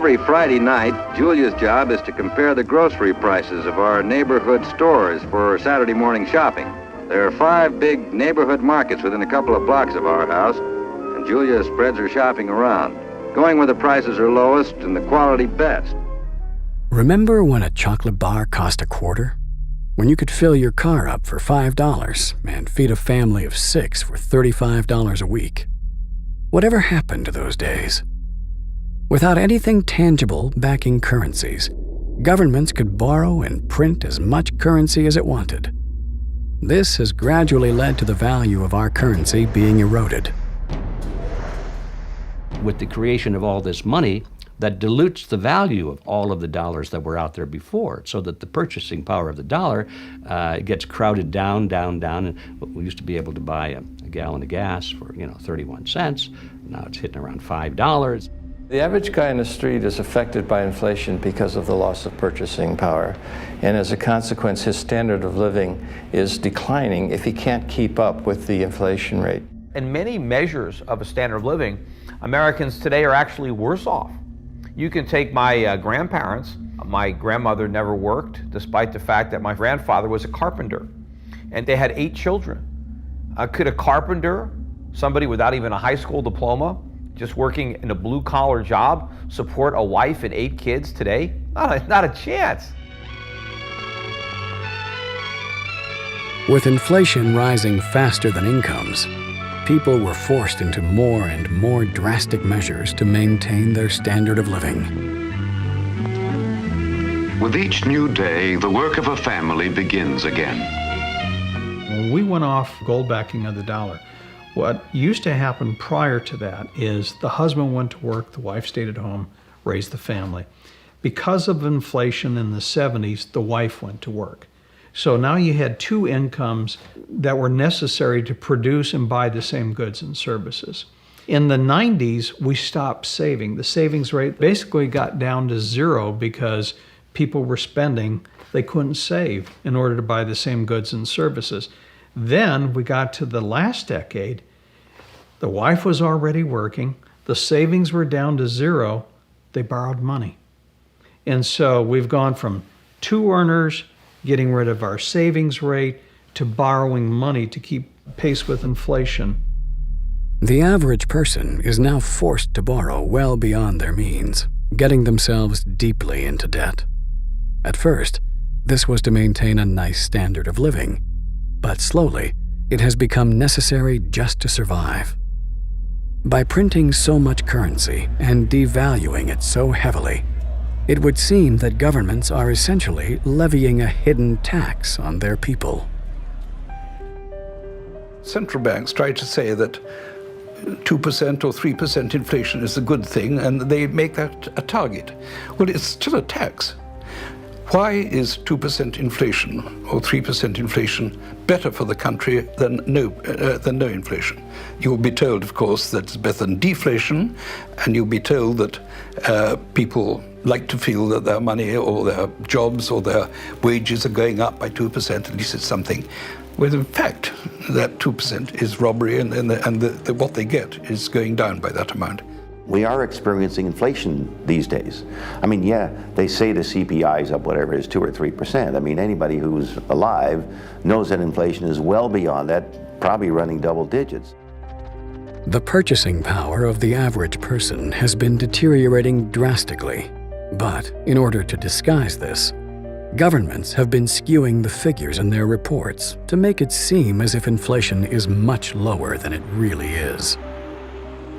Every Friday night, Julia's job is to compare the grocery prices of our neighborhood stores for Saturday morning shopping. There are 5 big neighborhood markets within a couple of blocks of our house, and Julia spreads her shopping around, going where the prices are lowest and the quality best. Remember when a chocolate bar cost $0.25? When you could fill your car up for $5 and feed a family of 6 for $35 a week? Whatever happened to those days? Without anything tangible backing currencies, governments could borrow and print as much currency as it wanted. This has gradually led to the value of our currency being eroded. With the creation of all this money, that dilutes the value of all of the dollars that were out there before, so that the purchasing power of the dollar gets crowded down, and we used to be able to buy a gallon of gas for 31 cents. Now it's hitting around $5. The average guy in the street is affected by inflation because of the loss of purchasing power. And as a consequence, his standard of living is declining if he can't keep up with the inflation rate. In many measures of a standard of living, Americans today are actually worse off. You can take my grandparents. My grandmother never worked, despite the fact that my grandfather was a carpenter. And they had 8 children. Could a carpenter, somebody without even a high school diploma, just working in a blue-collar job, support a wife and 8 kids today? Not a chance. With inflation rising faster than incomes, people were forced into more and more drastic measures to maintain their standard of living. With each new day, the work of a family begins again. When we went off gold backing of the dollar, what used to happen prior to that is the husband went to work, the wife stayed at home, raised the family. Because of inflation in the 70s, the wife went to work. So now you had 2 incomes that were necessary to produce and buy the same goods and services. In the 90s, we stopped saving. The savings rate basically got down to 0 because people were spending. They couldn't save in order to buy the same goods and services. Then we got to the last decade. The wife was already working. The savings were down to 0. They borrowed money. And so we've gone from 2 earners getting rid of our savings rate to borrowing money to keep pace with inflation. The average person is now forced to borrow well beyond their means, getting themselves deeply into debt. At first, this was to maintain a nice standard of living, but slowly, it has become necessary just to survive. By printing so much currency and devaluing it so heavily, it would seem that governments are essentially levying a hidden tax on their people. Central banks try to say that 2% or 3% inflation is a good thing, and they make that a target. Well, it's still a tax. Why is 2% inflation or 3% inflation better for the country than no inflation? You'll be told, of course, that it's better than deflation, and you'll be told that people like to feel that their money or their jobs or their wages are going up by 2%, at least it's something. Well, in fact, that 2% is robbery, and what they get is going down by that amount. We are experiencing inflation these days. I mean, yeah, they say the CPI is up whatever it is, 2 or 3%. I mean, anybody who's alive knows that inflation is well beyond that, probably running double digits. The purchasing power of the average person has been deteriorating drastically. But in order to disguise this, governments have been skewing the figures in their reports to make it seem as if inflation is much lower than it really is.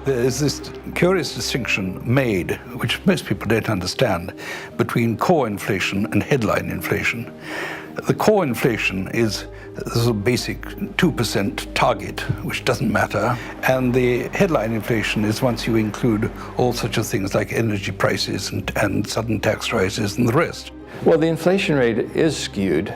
There is this curious distinction made, which most people don't understand, between core inflation and headline inflation. The core inflation is the sort of basic 2% target, which doesn't matter, and the headline inflation is once you include all such of things like energy prices and sudden tax rises and the rest. Well, the inflation rate is skewed.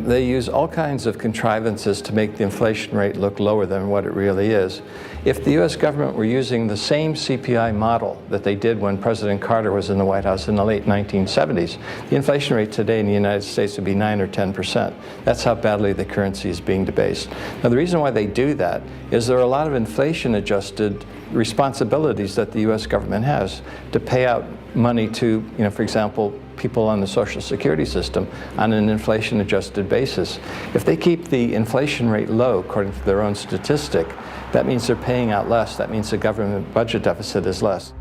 They use all kinds of contrivances to make the inflation rate look lower than what it really is. If the U.S. government were using the same CPI model that they did when President Carter was in the White House in the late 1970s, the inflation rate today in the United States would be 9 or 10%. That's how badly the currency is being debased. Now, the reason why they do that is there are a lot of inflation-adjusted responsibilities that the U.S. government has to pay out money to, for example, people on the Social Security system on an inflation-adjusted basis. If they keep the inflation rate low, according to their own statistic, that means they're paying out less. That means the government budget deficit is less.